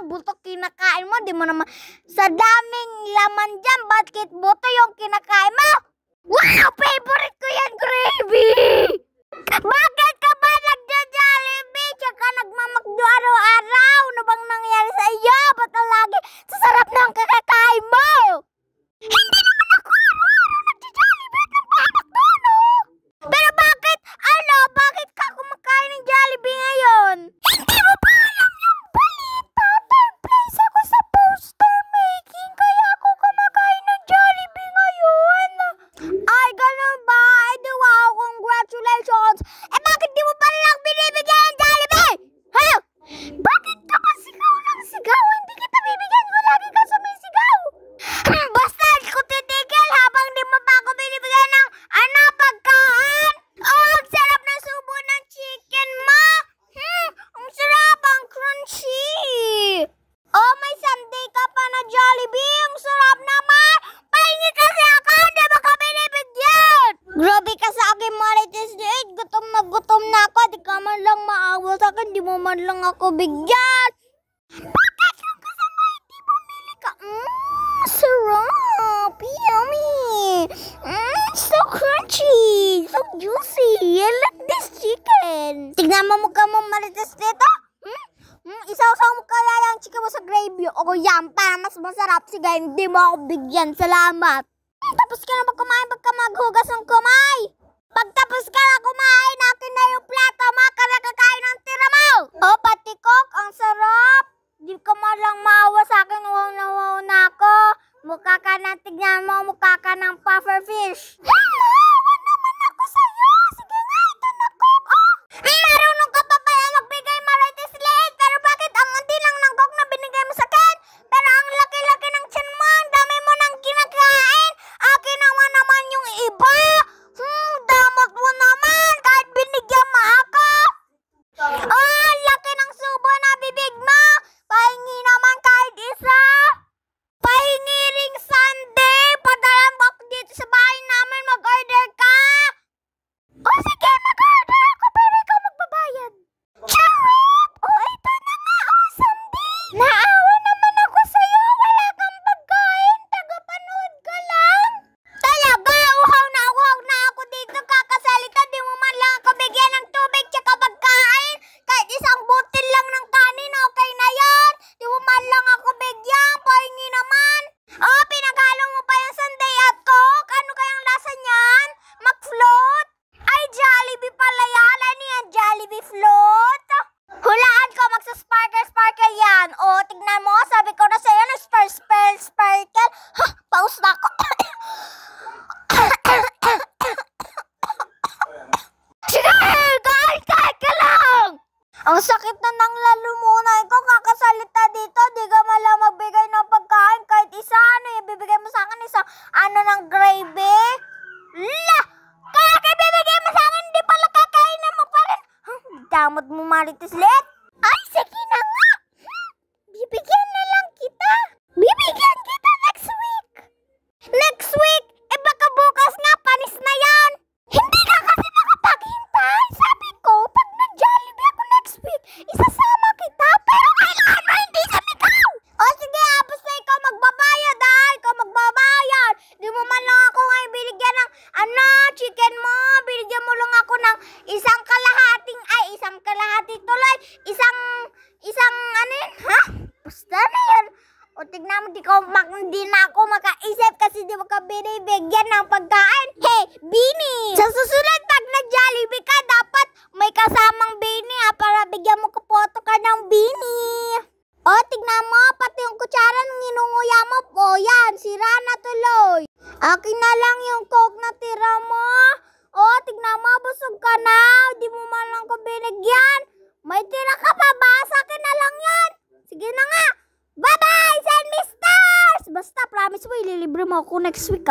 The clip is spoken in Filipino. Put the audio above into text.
buto kinakain mo. Di mo naman, sa daming laman dyan, bakit buto yung kinakain mo? Wow! Favorite ko yan, gravy! Bakit ka ba nagja-Jollibee? Tsaka nagmamakdo araw-araw? Ano bang nangyari sa iyo? Ba't ang lagi sa sarap ng kakakain mo? Hindi naman ako araw-araw nagja-Jollibee at nagmamakdo, no? Pero bakit, bakit ka kumakain ng Jollibee ngayon? Hindi mo ba alam yung balita? Third place ako sa poster making, kaya ako kumakain ng Jollibee ngayon. Ay, ganun ba? Di wow, congratulations! Bakit di mo pa rin ako binibigyan ng Jollibee? Ha? Bakit naman sigaw lang sigaw? Hindi kita bibigyan, mo lagi ka sumisigaw. Basta ko titigil habang di mo pa ako binibigyan ng pagkaan. Ang sarap ng subo ng chicken mo. Ang sarap, ang crunchy. May sundae ka pa na Jollibee. Ang sarap naman. Pahingi kasi ako, di mo ka binibigyan. Grabe ka sa akin, Marites Liit. Gutom na ako. Di ka man lang maawa sa akin. Di mo man lang ako bigyan. Bakit yung kasama hindi bumili ka? Sarap. Yummy. So crunchy. So juicy. I like this chicken. Tignan mo mukha mo, Marites Liit. Isaw-saw mo kaya yung chicken mo sa gravy. O yan, para mas masarap. Sige, hindi mo ako bigyan. Salamat. Tapos ka na ba kumain? Pagka maghugas ng kumay. Pagtapos ka na kumain, akin na yung plato mo. Kaya kakain ng tira mo. Patikok, ang sarap. Di ka man lang maawa sa akin. Wow na ako. Mukha ka na, tignan mo. Mukha ka ng puffer fish. Maawa naman ako sa'yo. Sige nga, ito na cook. Marunong ka pa pala magbigay, Marites Liit. Pero bakit ang unti lang ng cook na binigay mo sa akin? Pero ang laki-laki ng tiyan mo. Ang dami mo nang kinakain. Akin naman yung iba. Damot mo naman. Kahit binigyan mo ako. Ang laki ng subo na bibig mo. Pahingi naman kahit isa. Pahingi ring sundae. Padala mo ako dito sa bahay namin. Mag-order ka. Sige, mag-order ako. Pero ikaw magbabayad. Charot! Ito na nga. Sundae. Naawa naman ako sa'yo. Wala kang pagkain. Tagapanood ka lang. Talaga, uhaw na ako dito. Kakasalita, di mo man lang ako bigyan ng tubig tsaka pagkain. Kahit isang butil lang ng kanin, okay na yan. Di mo man lang ako bigyan. Pahingi naman. Pinaghalo mo pa yung sundae at coke. Ano kayang lasa niyan? Mag-float? Ay, Jollibee pala yan. Ano yan? Jollibee float? Hulaan ko, magsa-sparkle yan. Tignan mo. Sabi ko na sa'yo na sparkle. Pause na ako. Sige, kahit ka lang. Ang sakit na ng lalamunan ko. Kakasalita dito. Di ka malang magbigay ng pagkain. Kahit isa, yung bibigay mo sa akin? Isang ng gravy? Kaya bibigay mo sa akin, hindi pala kakainin mo pa rin. Damot mo, Marites Liit. Ay, sige na nga. Bibigyan na lang kita. Bibigyan kita next week. Next week? Baka bukas nga, panis na yan. Hindi ka kasi nakapaghintay. Sabi ko, pag nag-Jollibee ako next week, isasama kita. Pero kailangan mo hindi sumigaw. Sige, basta ikaw magbabayad, Ikaw magbabayad. Di mo man lang ako ngayon binigyan ng chicken mo. Binigyan mo lang ako ng isang kalahati tuloy. Basta na yan. Tignan mo, hindi na ako makaisip kasi di mo ka binibigyan ng pagkain. Hey, Bini! Sa susunod, pag nag-Jollibee ka, dapat may kasamang Bini, para bigyan mo kapoto ka ng Bini. Tignan mo, pati yung kutsara ng inunguya mo. Yan, sira na tuloy. Akin na lang yung coke na tira mo. Tignan mo, busog ka na. Di mo man lang ko binigyan. May tira ka pa ba? Sa akin na lang yan. Sige na nga. Bye-bye! Send me stars! Basta, promise mo, ililibre mo ako next week,